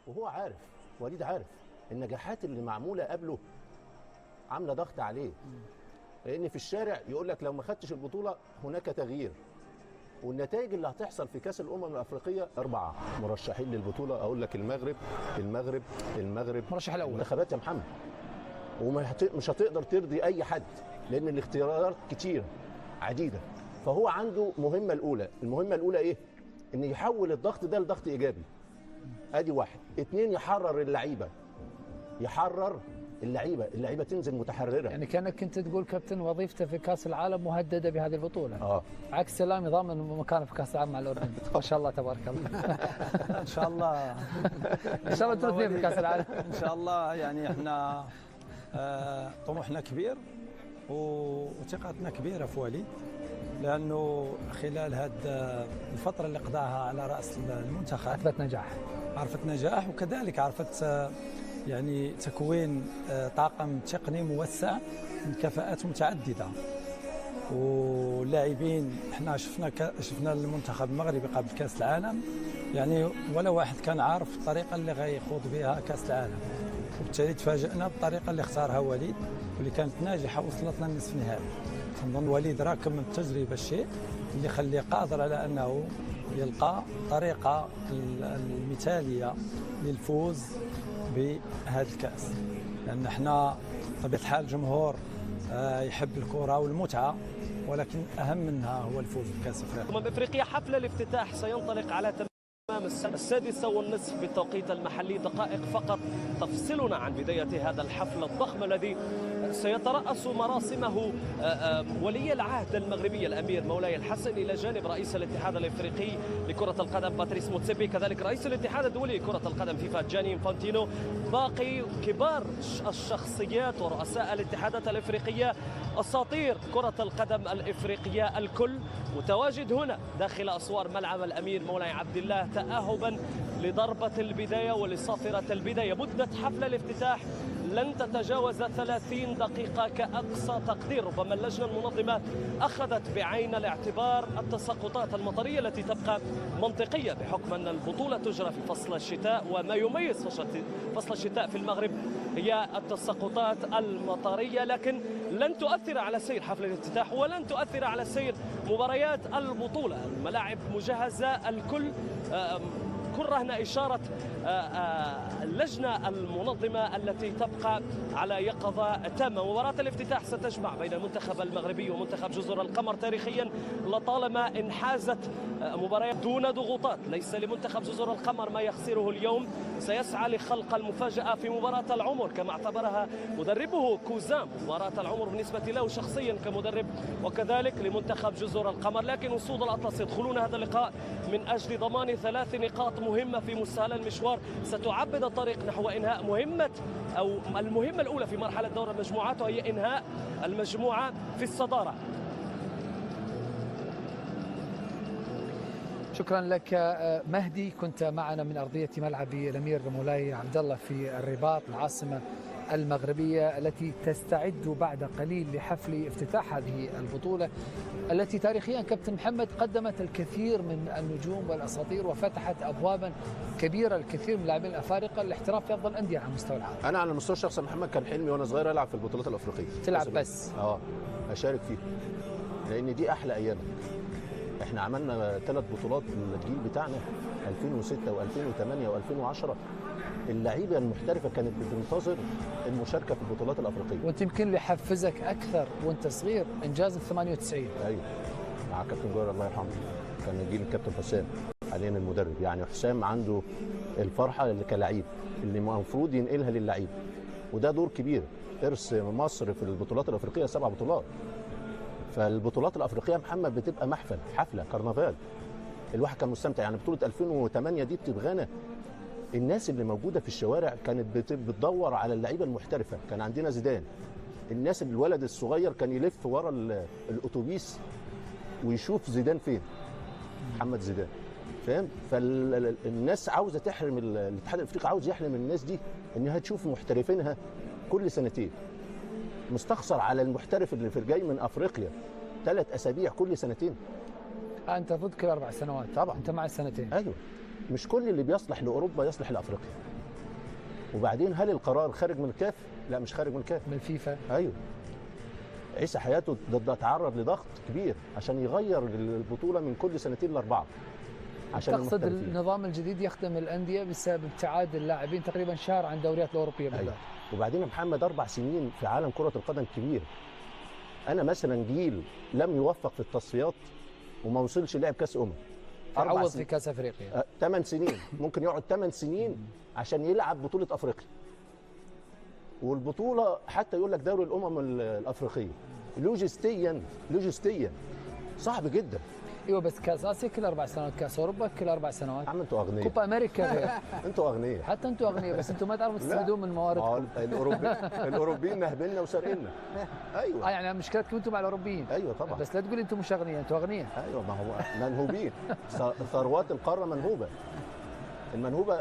وهو عارف، وليد عارف النجاحات اللي معموله قبله عامله ضغط عليه، لان في الشارع يقول لك لو ما خدتش البطوله هناك تغيير. والنتائج اللي هتحصل في كاس الامم الافريقيه 4 مرشحين للبطوله، اقول لك المغرب مرشح الاول منتخبات يا محمد، ومش هتقدر ترضي اي حد لان الاختيارات كتير عديده. فهو عنده المهمه الاولى ايه؟ ان يحول الضغط ده لضغط ايجابي. ادي 1. 2 يحرر اللعيبه تنزل متحرره. يعني كانك كنت تقول كابتن وظيفته في كاس العالم مهدده بهذه البطوله. عكس سلامي ضامن مكانه في كاس العالم مع الاردن. ما شاء الله تبارك الله. ان شاء الله ان شاء الله تروح في كاس العالم ان شاء الله. يعني احنا طموحنا كبير وثقتنا كبيره في وليد، لانه خلال هذه الفتره اللي قضاها على راس المنتخب عرفت نجاح وكذلك عرفت يعني تكوين طاقم تقني موسع من كفاءات متعدده. واللاعبين احنا شفنا المنتخب المغربي قبل كاس العالم، يعني ولا واحد كان عارف الطريقه اللي غيخوض بها كاس العالم، وبالتالي تفاجئنا بالطريقه اللي اختارها وليد واللي كانت ناجحه وصلتنا للنصف النهائي. نظن وليد راكم من التجربه الشيء اللي يخليه قادر على انه يلقى طريقه المثاليه للفوز بهذا الكاس، لان احنا طبيعه الحال الجمهور يحب الكره والمتعه، ولكن اهم منها هو الفوز بكاس افريقيا. افريقيا حفل الافتتاح سينطلق على تمام 6:30 بالتوقيت المحلي، دقائق فقط تفصلنا عن بداية هذا الحفل الضخم الذي سيترأس مراسمه ولي العهد المغربي الأمير مولاي الحسن إلى جانب رئيس الاتحاد الإفريقي لكرة القدم باتريس موتسيبي، كذلك رئيس الاتحاد الدولي لكرة القدم فيفا جاني انفانتينو، باقي كبار الشخصيات ورؤساء الاتحادات الإفريقية، أساطير كرة القدم الإفريقية الكل متواجد هنا داخل أسوار ملعب الأمير مولاي عبد الله تأهبا لضربة البداية ولصافرة البداية. مدة حفل الافتتاح لن تتجاوز 30 دقيقة كأقصى تقدير. ربما اللجنة المنظمة أخذت بعين الاعتبار التساقطات المطرية التي تبقى منطقية بحكم أن البطولة تجرى في فصل الشتاء، وما يميز فصل الشتاء في المغرب هي التساقطات المطرية، لكن لن تؤثر على سير حفل الافتتاح ولن تؤثر على سير مباريات البطولة. الملاعب مجهزة الكل، كل رهن إشارة اللجنة المنظمة التي تبقى على يقظة تامة. مباراة الافتتاح ستجمع بين المنتخب المغربي ومنتخب جزر القمر. تاريخيا لطالما انحازت مباريات دون ضغوطات، ليس لمنتخب جزر القمر ما يخسره اليوم، سيسعى لخلق المفاجأة في مباراة العمر كما اعتبرها مدربه كوزام مباراة العمر بالنسبة له شخصيا كمدرب، وكذلك لمنتخب جزر القمر. لكن أسود الأطلس يدخلون هذا اللقاء من أجل ضمان 3 نقاط مهمة في مستهل المشوار ستعبد الطريق نحو إنهاء المهمة الأولى في مرحلة دور المجموعات، وهي إنهاء المجموعة في الصدارة. شكرا لك مهدي، كنت معنا من أرضية ملعب الأمير مولاي عبد الله في الرباط العاصمة المغربية التي تستعد بعد قليل لحفل افتتاح هذه البطولة التي تاريخيا كابتن محمد قدمت الكثير من النجوم والأساطير وفتحت أبوابا كبيرة للكثير من اللاعبين الأفارقة للاحتراف في أفضل الأندية على مستوى العالم. أنا على المستوى الشخصي محمد كان حلمي وأنا صغير ألعب في البطولات الأفريقية. تلعب بس؟ أشارك فيها لأن دي أحلى أيام. احنا عملنا 3 بطولات من الجيل بتاعنا 2006 و2008 و2010. اللعيبه المحترفه كانت بتنتظر المشاركه في البطولات الافريقيه. وانت يمكن اللي حفزك اكثر وانت صغير انجاز ال 98. ايوه مع كابتن جوهر الله يرحمه، كان جيل الكابتن حسام حاليا المدرب. يعني حسام عنده الفرحه اللي كلاعب اللي المفروض ينقلها للعيب، وده دور كبير. ارث مصر في البطولات الافريقيه 7 بطولات. فالبطولات الافريقيه محمد بتبقى محفل، حفله، كرنفال. الواحد كان مستمتع. يعني بطوله 2008 دي بتبغانا الناس اللي موجوده في الشوارع كانت بتدور على اللعيبه المحترفه. كان عندنا زيدان، الناس الولد الصغير كان يلف ورا الاتوبيس ويشوف زيدان فين، محمد زيدان، فاهم؟ فالناس عاوزه تحرم الاتحاد الافريقي عاوز يحرم الناس دي انها تشوف محترفينها كل سنتين. مستخسر على المحترف اللي في جاي من افريقيا 3 أسابيع كل سنتين. انت ضد كل 4 سنوات؟ طبعا. انت مع السنتين. ايوه، مش كل اللي بيصلح لاوروبا يصلح لافريقيا. وبعدين هل القرار خارج من الكاف؟ لا مش خارج من الكاف، من الفيفا. ايوه. عيسى حياته تعرض لضغط كبير عشان يغير البطوله من كل سنتين ل4 عشان تقصد النظام الجديد يخدم الانديه بسبب ابتعاد اللاعبين تقريبا شهر عن الدوريات الاوروبيه بالذات. أيوة. وبعدين يا محمد 4 سنين في عالم كره القدم كبير. انا مثلا جيل لم يوفق في التصفيات وما وصلش لعب كاس تعوض في كاس افريقيا 8 سنين، ممكن يقعد 8 سنين عشان يلعب بطوله افريقيا. والبطوله حتى يقول لك دوري الامم الافريقيه لوجستيا صعب جدا. ايوه بس كاس اسيا كل 4 سنوات، كاس اوروبا كل 4 سنوات. عم انتوا اغنياء. كوبا امريكا غير. انتوا اغنياء. حتى انتوا اغنياء بس انتوا ما تعرفوا تستفيدون من مواردكم. الاوروبيين نهبلنا وسرقنا. ايوه. يعني مشكلتكم انتم مع الاوروبيين. ايوه طبعا. بس لا تقول انتم مش اغنياء، انتوا اغنياء. ايوه ما هو منهوبين. ثروات القاره منهوبه. المنهوبه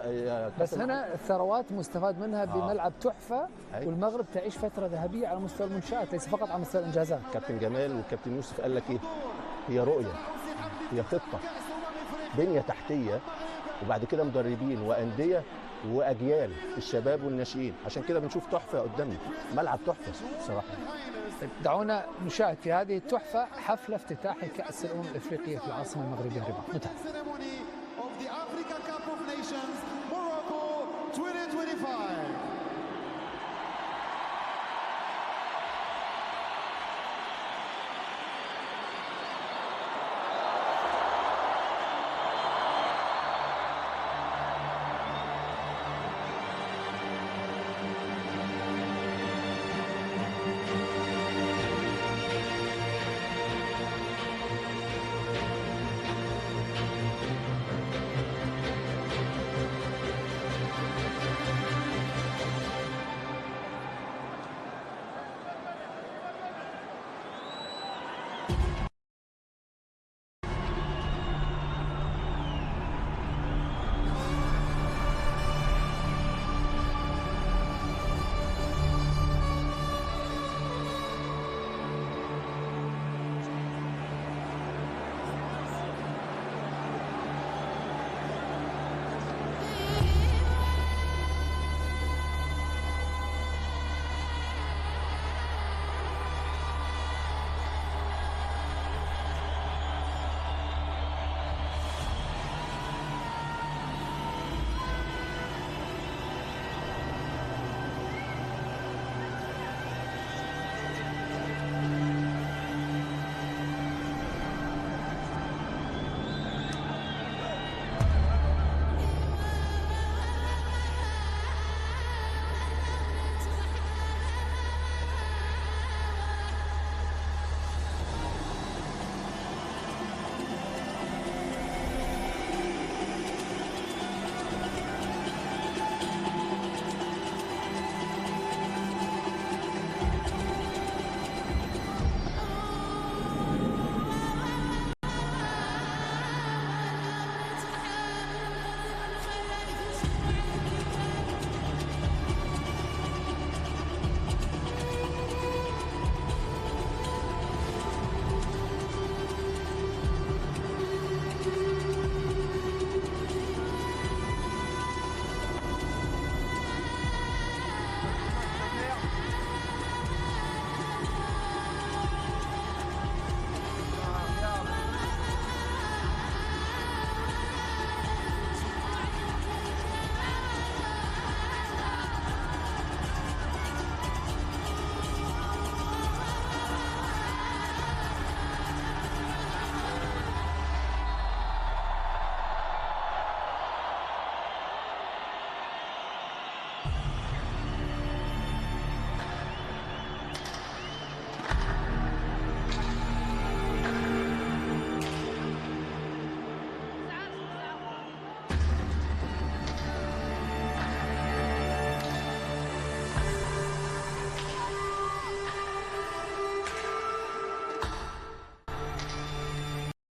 بس هنا الثروات مستفاد منها بملعب تحفه. أيوة. والمغرب تعيش فتره ذهبيه على مستوى المنشات ليس فقط على مستوى الانجازات. كابتن جمال والكابتن يوسف قال لك ايه؟ هي رؤيه، هي خطه، بنيه تحتيه، وبعد كده مدربين وانديه واجيال الشباب والناشئين، عشان كده بنشوف تحفه قدامنا، ملعب تحفه صراحه. دعونا نشاهد في هذه التحفه حفل افتتاح كاس الامم الافريقيه في العاصمه المغربيه الرباط. نتابع. of the Africa Cup of Nations Morocco 2025.